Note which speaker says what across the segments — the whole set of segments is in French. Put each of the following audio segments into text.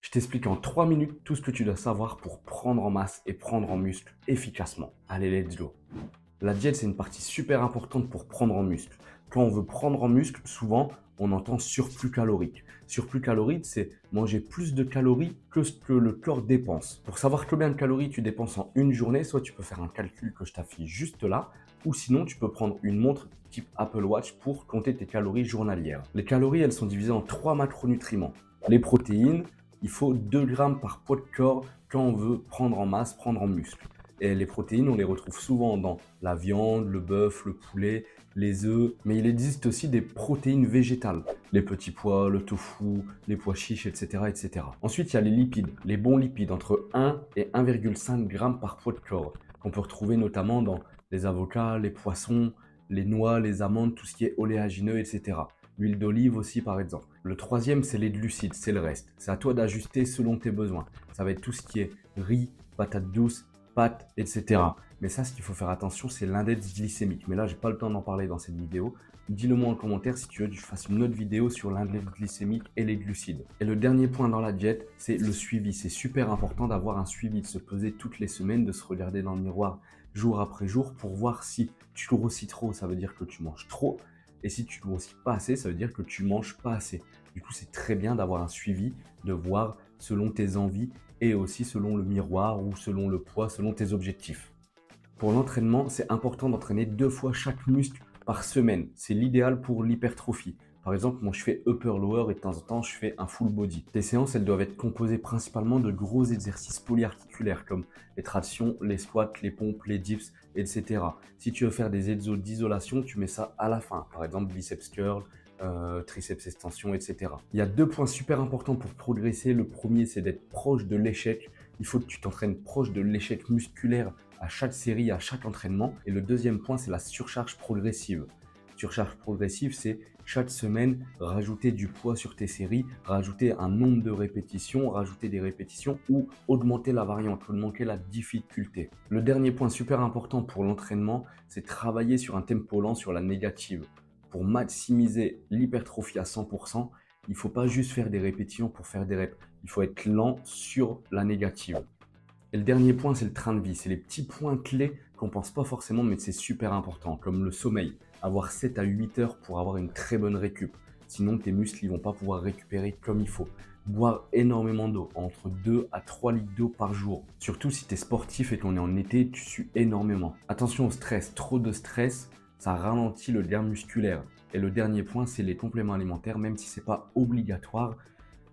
Speaker 1: Je t'explique en 3 minutes tout ce que tu dois savoir pour prendre en masse et prendre en muscle efficacement. Allez, let's go. La diète, c'est une partie super importante pour prendre en muscle. Quand on veut prendre en muscle, souvent, on entend surplus calorique. Surplus calorique, c'est manger plus de calories que ce que le corps dépense. Pour savoir combien de calories tu dépenses en une journée, soit tu peux faire un calcul que je t'affiche juste là, ou sinon tu peux prendre une montre type Apple Watch pour compter tes calories journalières. Les calories, elles sont divisées en 3 macronutriments. Les protéines, il faut 2 grammes par poids de corps quand on veut prendre en masse, prendre en muscle. Et les protéines, on les retrouve souvent dans la viande, le bœuf, le poulet, les œufs. Mais il existe aussi des protéines végétales. Les petits pois, le tofu, les pois chiches, etc., etc. Ensuite, il y a les lipides. Les bons lipides, entre 1 et 1,5 g par poids de corps. Qu'on peut retrouver notamment dans les avocats, les poissons, les noix, les amandes, tout ce qui est oléagineux, etc. L'huile d'olive aussi, par exemple. Le troisième, c'est les glucides, c'est le reste. C'est à toi d'ajuster selon tes besoins. Ça va être tout ce qui est riz, patates douces, pâtes, etc. Mais ça, ce qu'il faut faire attention, c'est l'index glycémique. Mais là, j'ai pas le temps d'en parler dans cette vidéo. Dis-le moi en commentaire si tu veux que je fasse une autre vidéo sur l'index glycémique et les glucides. Et le dernier point dans la diète, c'est le suivi. C'est super important d'avoir un suivi, de se peser toutes les semaines, de se regarder dans le miroir jour après jour pour voir si tu grossis trop, ça veut dire que tu manges trop. Et si tu grossis pas assez, ça veut dire que tu manges pas assez. Du coup, c'est très bien d'avoir un suivi, de voir selon tes envies et aussi selon le miroir ou selon le poids, selon tes objectifs. Pour l'entraînement, c'est important d'entraîner 2 fois chaque muscle par semaine. C'est l'idéal pour l'hypertrophie. Par exemple, moi je fais upper-lower et de temps en temps je fais un full body. Tes séances, elles doivent être composées principalement de gros exercices polyarticulaires comme les tractions, les squats, les pompes, les dips, etc. Si tu veux faire des exos d'isolation, tu mets ça à la fin. Par exemple, biceps curl, triceps extension, etc. Il y a 2 points super importants pour progresser. Le premier, c'est d'être proche de l'échec. Il faut que tu t'entraînes proche de l'échec musculaire à chaque série, à chaque entraînement. Et le deuxième point, c'est la surcharge progressive. Surcharge progressive, c'est chaque semaine rajouter du poids sur tes séries, rajouter un nombre de répétitions, rajouter des répétitions ou augmenter la variante, augmenter la difficulté. Le dernier point super important pour l'entraînement, c'est travailler sur un tempo lent, sur la négative. Pour maximiser l'hypertrophie à 100%, il ne faut pas juste faire des répétitions pour faire des reps. Il faut être lent sur la négative. Et le dernier point, c'est le train de vie. C'est les petits points clés qu'on pense pas forcément, mais c'est super important, comme le sommeil. Avoir 7 à 8 heures pour avoir une très bonne récup. Sinon, tes muscles ne vont pas pouvoir récupérer comme il faut. Boire énormément d'eau, entre 2 à 3 litres d'eau par jour. Surtout si tu es sportif et qu'on est en été, tu sues énormément. Attention au stress. Trop de stress, ça ralentit le gain musculaire. Et le dernier point, c'est les compléments alimentaires, même si ce n'est pas obligatoire.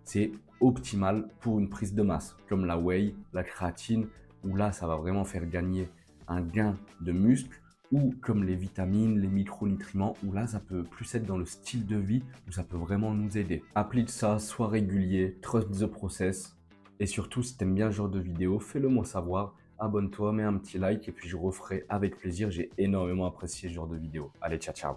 Speaker 1: C'est optimal pour une prise de masse, comme la whey, la créatine, où là, ça va vraiment faire gagner un gain de muscle, ou comme les vitamines, les micronutriments, où là, ça peut plus être dans le style de vie, où ça peut vraiment nous aider. Applique ça, sois régulier, trust the process, et surtout, si tu aimes bien ce genre de vidéo, fais-le moi savoir, abonne-toi, mets un petit like, et puis je referai avec plaisir, j'ai énormément apprécié ce genre de vidéo. Allez, ciao, ciao.